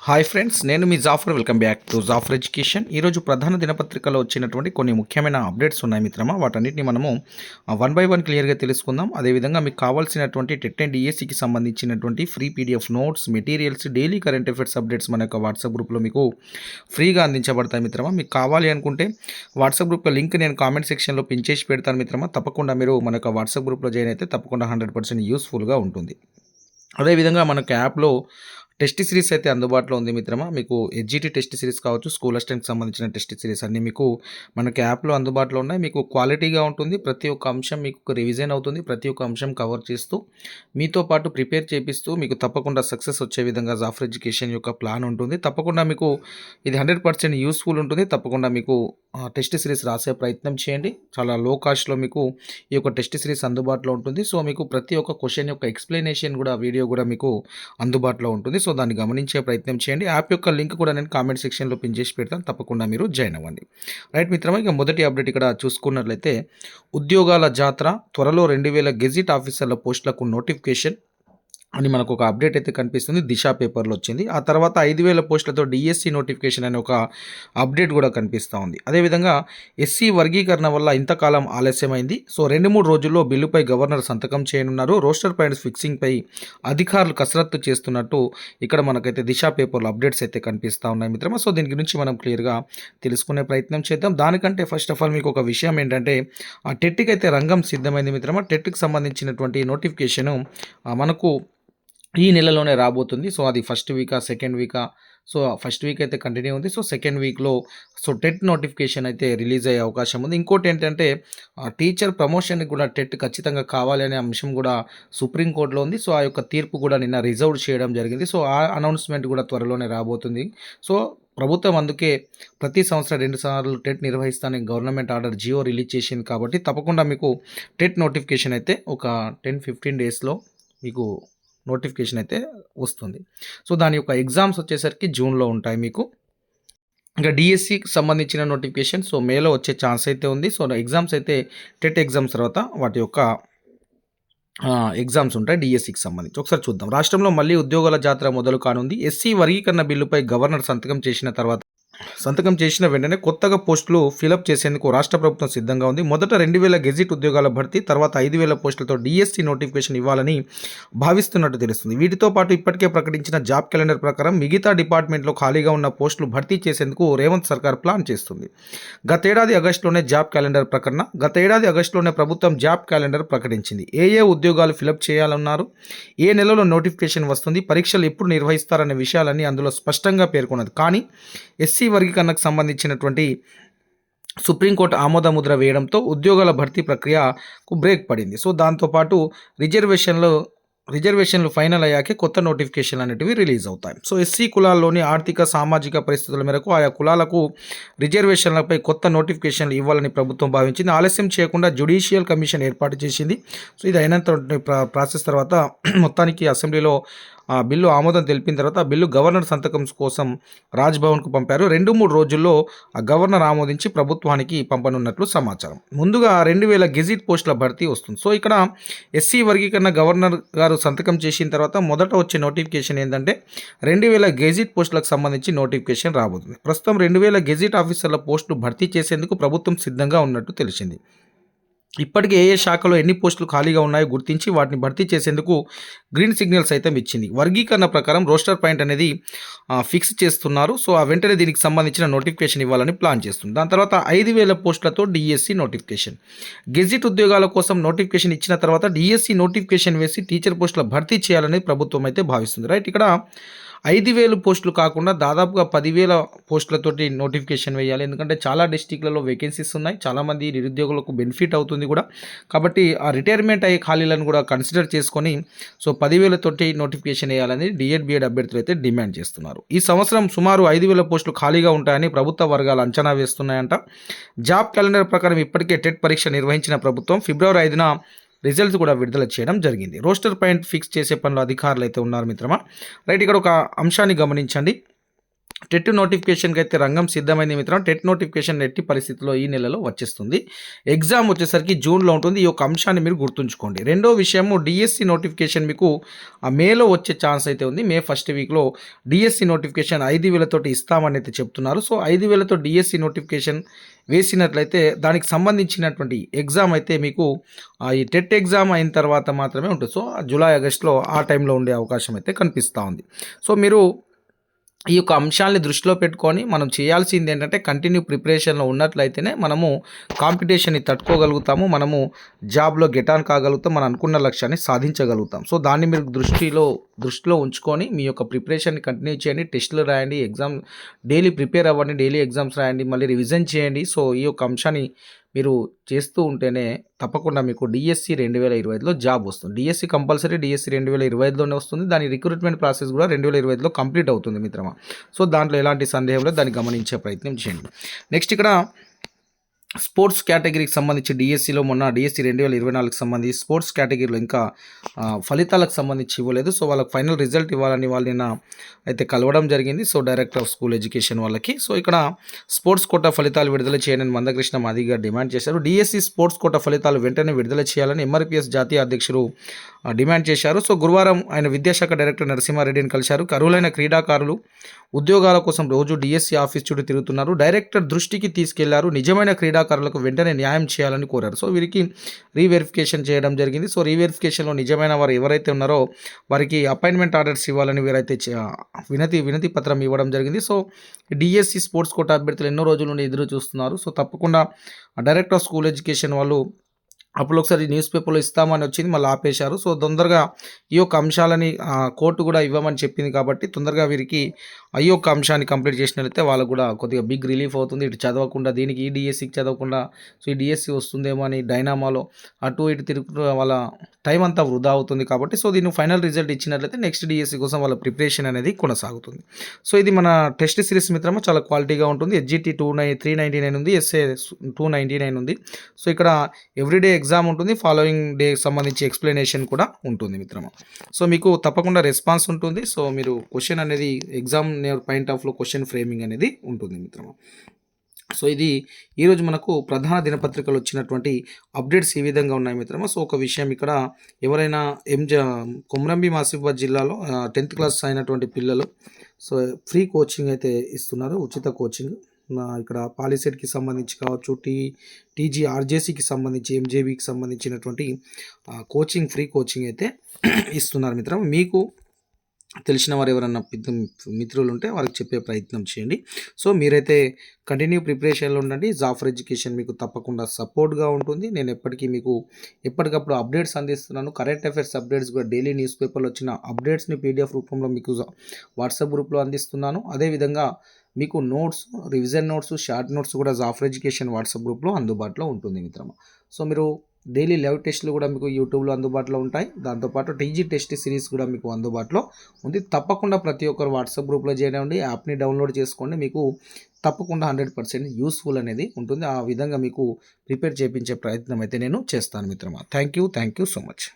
Hi friends, నేను మీ Jafar. Welcome back to Jafar education. ఈరోజు ప్రధాన దినపత్రికలో వచ్చినటువంటి కొన్ని ముఖ్యమైన అప్డేట్స్ ఉన్నాయి మిత్రమా. వాటన్నిటిని మనము వన్ బై వన్ క్లియర్గా తెలుసుకుందాం. అదేవిధంగా మీకు కావాల్సినటువంటి టెట్ అండ్ డిఎస్సికి సంబంధించినటువంటి free PDF notes, materials, daily current affairs updates మన యొక్క వాట్సాప్ గ్రూప్లో మీకు ఫ్రీగా అందించబడతాయి మిత్రమా. మీకు కావాలి అనుకుంటే వాట్సాప్ గ్రూప్ లింక్ నేను కామెంట్ సెక్షన్లో పిన్ చేసి పెడతాను మిత్రమా. తప్పకుండా మీరు మన యొక్క వాట్సాప్ గ్రూప్లో జాయిన్ అయితే తప్పకుండా 100% యూస్ఫుల్గా ఉంటుంది. అదేవిధంగా మనకు యాప్లో టెస్ట్ సిరీస్ అయితే అందుబాటులో ఉంది మిత్రమా. మీకు హెచ్జిటి టెస్ట్ సిరీస్ కావచ్చు, స్కూల్ అసిస్టెంట్కి సంబంధించిన టెస్ట్ సిరీస్ అన్నీ మీకు మనకి యాప్లో అందుబాటులో ఉన్నాయి. మీకు క్వాలిటీగా ఉంటుంది. ప్రతి ఒక్క అంశం మీకు రివిజన్ అవుతుంది. ప్రతి ఒక్క అంశం కవర్ చేస్తూ మీతో పాటు ప్రిపేర్ చేపిస్తూ మీకు తప్పకుండా సక్సెస్ వచ్చే విధంగా జాఫర్ ఎడ్యుకేషన్ యొక్క ప్లాన్ ఉంటుంది. తప్పకుండా మీకు ఇది 100% యూస్ఫుల్ ఉంటుంది. తప్పకుండా మీకు టెస్ట్ సిరీస్ రాసే ప్రయత్నం చేయండి. చాలా లో కాస్ట్లో మీకు ఈ యొక్క టెస్ట్ సిరీస్ అందుబాటులో ఉంటుంది. సో మీకు ప్రతి ఒక్క క్వశ్చన్ యొక్క ఎక్స్ప్లెనేషన్ కూడా వీడియో కూడా మీకు అందుబాటులో ఉంటుంది. సో దాన్ని గమనించే ప్రయత్నం చేయండి. యాప్ యొక్క లింక్ కూడా నేను కామెంట్ సెక్షన్లో పిన్ చేసి పెడతాను. తప్పకుండా మీరు జాయిన్ అవ్వండి. రైట్ మిత్రమా, ఇక మొదటి అప్డేట్ ఇక్కడ చూసుకున్నట్లయితే ఉద్యోగాల జాతర త్వరలో 2000 గెజిట్ ఆఫీసర్ల పోస్టులకు నోటిఫికేషన్ అని మనకు ఒక అప్డేట్ అయితే కనిపిస్తుంది. దిశ పేపర్లో వచ్చింది. ఆ తర్వాత 5000 పోస్టులతో డిఎస్సి నోటిఫికేషన్ అనే ఒక అప్డేట్ కూడా కనిపిస్తూ ఉంది. అదేవిధంగా ఎస్సీ వర్గీకరణ వల్ల ఇంతకాలం ఆలస్యమైంది. సో 2-3 రోజుల్లో బిల్లుపై గవర్నర్ సంతకం చేయనున్నారు. రోస్టర్ పాయింట్స్ ఫిక్సింగ్పై అధికారులు కసరత్తు చేస్తున్నట్టు ఇక్కడ మనకైతే దిశ పేపర్లో అప్డేట్స్ అయితే కనిపిస్తూ ఉన్నాయి మిత్రమా. సో దీని గురించి మనం క్లియర్గా తెలుసుకునే ప్రయత్నం చేద్దాం. దానికంటే ఫస్ట్ ఆఫ్ ఆల్ మీకు ఒక విషయం ఏంటంటే ఆ టెట్కి అయితే రంగం సిద్ధమైంది మిత్రమా. టెట్కి సంబంధించినటువంటి నోటిఫికేషను మనకు ఈ నెలలోనే రాబోతుంది. సో అది ఫస్ట్ వీకా, సెకండ్ వీకా, సో ఫస్ట్ వీక్ అయితే కంటిన్యూ ఉంది. సో సెకండ్ వీక్లో సో టెట్ నోటిఫికేషన్ అయితే రిలీజ్ అయ్యే అవకాశం ఉంది. ఇంకోటి ఏంటంటే టీచర్ ప్రమోషన్కి కూడా టెట్ ఖచ్చితంగా కావాలి అనే అంశం కూడా సుప్రీంకోర్టులో ఉంది. సో ఆ యొక్క తీర్పు కూడా నిన్న రిజర్వ్ చేయడం జరిగింది. సో ఆ అనౌన్స్మెంట్ కూడా త్వరలోనే రాబోతుంది. సో ప్రభుత్వం అందుకే ప్రతి సంవత్సరం 2 సార్లు టెట్ నిర్వహిస్తానని గవర్నమెంట్ ఆర్డర్ జియో రిలీజ్ చేసింది. కాబట్టి తప్పకుండా మీకు టెట్ నోటిఫికేషన్ అయితే ఒక 10-15 డేస్లో మీకు నోటిఫికేషన్ అయితే వస్తుంది. సో దాని యొక్క ఎగ్జామ్స్ వచ్చేసరికి జూన్లో ఉంటాయి మీకు. ఇంకా డిఎస్సికి సంబంధించిన నోటిఫికేషన్ సో మేలో వచ్చే ఛాన్స్ అయితే ఉంది. సో ఎగ్జామ్స్ అయితే టెట్ ఎగ్జామ్స్ తర్వాత వాటి యొక్క ఎగ్జామ్స్ ఉంటాయి డిఎస్సికి సంబంధించి. ఒకసారి చూద్దాం. రాష్ట్రంలో మళ్ళీ ఉద్యోగాల జాతర మొదలు కానుంది. ఎస్సీ వర్గీకరణ బిల్లుపై గవర్నర్ సంతకం చేసిన వెంటనే కొత్తగా పోస్టులు ఫిలప్ చేసేందుకు రాష్ట్ర ప్రభుత్వం సిద్ధంగా ఉంది. మొదట 2000 గెజిట్ ఉద్యోగాల భర్తీ, తర్వాత 5000 పోస్టులతో డిఎస్సి నోటిఫికేషన్ ఇవ్వాలని భావిస్తున్నట్టు తెలుస్తుంది. వీటితో పాటు ఇప్పటికే ప్రకటించిన జాబ్ క్యాలెండర్ ప్రకారం మిగతా డిపార్ట్మెంట్లో ఖాళీగా ఉన్న పోస్టులు భర్తీ చేసేందుకు రేవంత్ సర్కార్ ప్లాన్ చేస్తుంది. గతేడాది ఆగస్టులోనే ప్రభుత్వం జాబ్ క్యాలెండర్ ప్రకటించింది. ఏ ఉద్యోగాలు ఫిలప్ చేయాలన్నారు, ఏ నెలలో నోటిఫికేషన్ వస్తుంది, పరీక్షలు ఎప్పుడు నిర్వహిస్తారనే విషయాలన్నీ అందులో స్పష్టంగా పేర్కొన్నది. కానీ ఎస్సీ వర్గీకరణకు సంబంధించినటువంటి సుప్రీంకోర్టు ఆమోదముద్ర వేయడంతో ఉద్యోగాల భర్తీ ప్రక్రియకు బ్రేక్ పడింది. సో దాంతోపాటు రిజర్వేషన్లు ఫైనల్ అయ్యాకే కొత్త నోటిఫికేషన్లు అనేటివి రిలీజ్ అవుతాయి. సో ఎస్సీ కులాల్లోని ఆర్థిక సామాజిక పరిస్థితుల మేరకు ఆయా కులాలకు రిజర్వేషన్లపై కొత్త నోటిఫికేషన్లు ఇవ్వాలని ప్రభుత్వం భావించింది. ఆలస్యం చేయకుండా జ్యుడిషియల్ కమిషన్ ఏర్పాటు చేసింది. సో ఇది అయినంత ప్రాసెస్ తర్వాత మొత్తానికి అసెంబ్లీలో బిల్లు ఆమోదం తెలిపిన తర్వాత ఆ బిల్లు గవర్నర్ సంతకం కోసం రాజ్భవన్కు పంపారు. 2-3 రోజుల్లో ఆ గవర్నర్ ఆమోదించి ప్రభుత్వానికి పంపనున్నట్లు సమాచారం. ముందుగా 2000 గెజిట్ పోస్టుల భర్తీ వస్తుంది. సో ఇక్కడ ఎస్సీ వర్గీకరణ గవర్నర్ గారు సంతకం చేసిన తర్వాత మొదట వచ్చే నోటిఫికేషన్ ఏంటంటే 2000 గెజిట్ పోస్టులకు సంబంధించి నోటిఫికేషన్ రాబోతుంది. ప్రస్తుతం 2000 గెజిట్ ఆఫీసర్ల పోస్టులు భర్తీ చేసేందుకు ప్రభుత్వం సిద్ధంగా ఉన్నట్టు తెలిసింది. ఇప్పటికే ఏ శాఖలో ఎన్ని పోస్టులు ఖాళీగా ఉన్నాయో గుర్తించి వాటిని భర్తీ చేసేందుకు గ్రీన్ సిగ్నల్ సైతం ఇచ్చింది. వర్గీకరణ ప్రకారం రోస్టర్ పాయింట్ అనేది ఫిక్స్ చేస్తున్నారు. సో ఆ వెంటనే దీనికి సంబంధించిన నోటిఫికేషన్ ఇవ్వాలని ప్లాన్ చేస్తుంది. దాని తర్వాత 5000 పోస్టులతో డిఎస్సి నోటిఫికేషన్. గెజిట్ ఉద్యోగాల కోసం నోటిఫికేషన్ ఇచ్చిన తర్వాత డిఎస్సి నోటిఫికేషన్ వేసి టీచర్ పోస్టుల భర్తీ చేయాలని ప్రభుత్వం అయితే భావిస్తుంది. రైట్, ఇక్కడ 5000 పోస్టులు కాకుండా దాదాపుగా 10,000 పోస్టులతోటి నోటిఫికేషన్ వేయాలి. ఎందుకంటే చాలా డిస్టిక్లలో వేకెన్సీస్ ఉన్నాయి. చాలామంది నిరుద్యోగులకు బెనిఫిట్ అవుతుంది కూడా. కాబట్టి ఆ రిటైర్మెంట్ అయ్యే ఖాళీలను కూడా కన్సిడర్ చేసుకొని సో 10,000 తోటి నోటిఫికేషన్ వేయాలని డిఎడ్ బిఎడ్ అభ్యర్థులు అయితే డిమాండ్ చేస్తున్నారు. ఈ సంవత్సరం సుమారు 5,000 పోస్టులు ఖాళీగా ఉంటాయని ప్రభుత్వ వర్గాలు అంచనా వేస్తున్నాయంట. జాబ్ క్యాలెండర్ ప్రకారం ఇప్పటికే టెట్ పరీక్ష నిర్వహించిన ప్రభుత్వం ఫిబ్రవరి 5న రిజల్ట్స్ కూడా విడుదల చేయడం జరిగింది. రోస్టర్ పాయింట్ ఫిక్స్ చేసే పనులు అధికారులు అయితే ఉన్నారు మిత్రమా. రైట్, ఇక్కడ ఒక అంశాన్ని గమనించండి. టెట్ నోటిఫికేషన్కి అయితే రంగం సిద్ధమైంది మిత్రం. టెట్ నోటిఫికేషన్ ఎట్టి పరిస్థితుల్లో ఈ నెలలో వచ్చేస్తుంది. ఎగ్జామ్ వచ్చేసరికి జూన్లో ఉంటుంది. ఈ యొక్క అంశాన్ని మీరు గుర్తుంచుకోండి. రెండో విషయము డిఎస్సి నోటిఫికేషన్ మీకు మేలో వచ్చే ఛాన్స్ అయితే ఉంది. మే ఫస్ట్ వీక్లో డిఎస్సి నోటిఫికేషన్ 5,000 తోటి ఇస్తామని అయితే చెప్తున్నారు. సో 5,000తో డిఎస్సి నోటిఫికేషన్ వేసినట్లయితే దానికి సంబంధించినటువంటి ఎగ్జామ్ అయితే మీకు ఈ టెట్ ఎగ్జామ్ అయిన తర్వాత మాత్రమే ఉంటుంది. సో జూలై ఆగస్టులో ఆ టైంలో ఉండే అవకాశం అయితే కనిపిస్తూ ఉంది. సో మీరు ఈ యొక్క అంశాలని దృష్టిలో పెట్టుకొని మనం చేయాల్సింది ఏంటంటే కంటిన్యూ ప్రిపరేషన్లో ఉన్నట్లయితేనే మనము కాంపిటీషన్ని తట్టుకోగలుగుతాము, మనము జాబ్లో గెట్ ఆన్ కాగలుగుతాం, మనం అనుకున్న లక్ష్యాన్ని సాధించగలుగుతాం. సో దాన్ని మీరు దృష్టిలో ఉంచుకొని మీ యొక్క ప్రిపరేషన్ని కంటిన్యూ చేయండి, టెస్టులు రాయండి, ఎగ్జామ్ డైలీ ప్రిపేర్ అవ్వండి, డైలీ ఎగ్జామ్స్ రాయండి, మళ్ళీ రివిజన్ చేయండి. సో ఈ యొక్క అంశాన్ని మీరు చేస్తూ ఉంటేనే తప్పకుండా మీకు డిఎస్సి 2025లో జాబ్ వస్తుంది. డిఎస్సి కంపల్సరీ డిఎస్సి 2025లోనే వస్తుంది. దాని రిక్రూట్మెంట్ ప్రాసెస్ కూడా 2025లో కంప్లీట్ అవుతుంది మిత్రమా. సో దాంట్లో ఎలాంటి సందేహం లేదు, దాన్ని గమనించే ప్రయత్నం చేయండి. నెక్స్ట్ ఇక్కడ స్పోర్ట్స్ కేటగిరీకి సంబంధించి డిఎస్సిలో మొన్న డిఎస్సి 2024కి సంబంధించి స్పోర్ట్స్ కేటగిరీలో ఇంకా ఫలితాలకు సంబంధించి ఇవ్వలేదు. సో వాళ్ళకి ఫైనల్ రిజల్ట్ ఇవ్వాలని వాళ్ళు నిన్న అయితే కలవడం జరిగింది. So director of school education వాళ్ళకి. సో ఇక్కడ స్పోర్ట్స్ కోటా ఫలితాలు విడుదల చేయాలని మందకృష్ణ మాదిగ గారు డిమాండ్ చేశారు. డిఎస్సి స్పోర్ట్స్ కోటా ఫలితాలు వెంటనే విడుదల చేయాలని ఎంఆర్పిఎస్ జాతీయ అధ్యక్షుడు డిమాండ్ చేశారు. సో గురువారం ఆయన విద్యాశాఖ డైరెక్టర్ నరసింహారెడ్డిని కలిశారు. అర్హులైన క్రీడాకారులు ఉద్యోగాల కోసం రోజు డిఎస్సి ఆఫీస్ చుట్టూ తిరుగుతున్నారు. డైరెక్టర్ దృష్టికి తీసుకెళ్లారు. నిజమైన క్రీడాకారులకు వెంటనే న్యాయం చేయాలని కోరారు. సో వీరికి రీవెరిఫికేషన్ చేయడం జరిగింది. సో రీవెరిఫికేషన్లో నిజమైన వారు ఎవరైతే ఉన్నారో వారికి అపాయింట్మెంట్ ఆర్డర్స్ ఇవ్వాలని వీరైతే వినతి పత్రం ఇవ్వడం జరిగింది. సో డిఎస్సి స్పోర్ట్స్ కోటా అభ్యర్థులు ఎన్నో రోజుల నుండి ఎదురు చూస్తున్నారు. సో తప్పకుండా డైరెక్టర్ ఆఫ్ స్కూల్ ఎడ్యుకేషన్ వాళ్ళు అప్పుడు ఒకసారి న్యూస్ పేపర్లో ఇస్తామని వచ్చింది, మళ్ళీ ఆపేశారు. సో తొందరగా ఈ యొక్క అంశాలని కోర్టు కూడా ఇవ్వమని చెప్పింది కాబట్టి తొందరగా వీరికి ఈ యొక్క అంశాన్ని కంప్లీట్ చేసినట్లయితే వాళ్ళకు కూడా కొద్దిగా బిగ్ రిలీఫ్ అవుతుంది. ఇటు చదవకుండా దీనికి ఈ డిఎస్సికి చదవకుండా సో ఈ డిఎస్సి వస్తుందేమో అని డైనామాలో అటు ఇటు తిరుగుతూ వాళ్ళ టైం అంతా వృధా అవుతుంది కాబట్టి సో దీన్ని ఫైనల్ రిజల్ట్ ఇచ్చినట్లయితే నెక్స్ట్ డిఎస్సి కోసం వాళ్ళ ప్రిపరేషన్ అనేది కొనసాగుతుంది. సో ఇది మన టెస్ట్ సిరీస్ మిత్రమా చాలా క్వాలిటీగా ఉంటుంది. ఎస్జిటి 399 ఉంది, ఎస్ఏ 299 ఉంది. సో ఇక్కడ ఎవ్రీడే ఎగ్జామ్ ఉంటుంది, ఫాలోయింగ్ డే సంబంధించి ఎక్స్ప్లెనేషన్ కూడా ఉంటుంది మిత్రమా. సో మీకు తప్పకుండా రెస్పాన్స్ ఉంటుంది. సో మీరు క్వశ్చన్ అనేది ఎగ్జామ్ పాయింట్ ఆఫ్లో క్వశ్చన్ ఫ్రేమింగ్ అనేది ఉంటుంది మిత్రమా. సో ఇది ఈరోజు మనకు ప్రధాన దినపత్రికలు వచ్చినటువంటి అప్డేట్స్ ఈ విధంగా ఉన్నాయి మిత్రమా. సో ఒక విషయం ఇక్కడ ఎవరైనా కొమరంభీం ఆసిఫాబాద్ జిల్లాలో 10th క్లాస్ అయినటువంటి పిల్లలు సో ఫ్రీ కోచింగ్ అయితే ఇస్తున్నారు, ఉచిత కోచింగ్. ఇక్కడ పాలిసెట్కి సంబంధించి కావచ్చు, టీజీఆర్జేసీకి సంబంధించి, ఎంజేబీకి సంబంధించినటువంటి కోచింగ్ ఫ్రీ కోచింగ్ అయితే ఇస్తున్నారు మిత్రం. మీకు తెలిసిన వారు ఎవరన్నా మిత్రులు ఉంటే వారికి చెప్పే ప్రయత్నం చేయండి. సో మీరైతే కంటిన్యూ ప్రిపరేషన్లో ఉండండి. జాఫర్ ఎడ్యుకేషన్ మీకు తప్పకుండా సపోర్ట్గా ఉంటుంది. నేను ఎప్పటికప్పుడు అప్డేట్స్ అందిస్తున్నాను. కరెంట్ అఫైర్స్ అప్డేట్స్ కూడా డైలీ న్యూస్ పేపర్లో వచ్చిన అప్డేట్స్ని పీడిఎఫ్ రూపంలో మీకు వాట్సాప్ గ్రూప్లో అందిస్తున్నాను. అదేవిధంగా మీకు notes, revision notes, short notes కూడా జాఫర్ ఎడ్యుకేషన్ వాట్సాప్ గ్రూప్లో అందుబాటులో ఉంటుంది మిత్రమా. సో మీరు డైలీ లైవ్ టెస్ట్లు కూడా మీకు యూట్యూబ్లో అందుబాటులో ఉంటాయి. దాంతోపాటు టీజీ టెస్ట్ సిరీస్ కూడా మీకు అందుబాటులో ఉంది. తప్పకుండా ప్రతి ఒక్కరు వాట్సాప్ గ్రూప్లో జాయిన్ అవ్వండి, యాప్ని డౌన్లోడ్ చేసుకోండి. మీకు తప్పకుండా 100% యూస్ఫుల్ అనేది ఉంటుంది. ఆ విధంగా మీకు ప్రిపేర్ చేయించే ప్రయత్నం అయితే నేను చేస్తాను మిత్రమా. Thank you so much.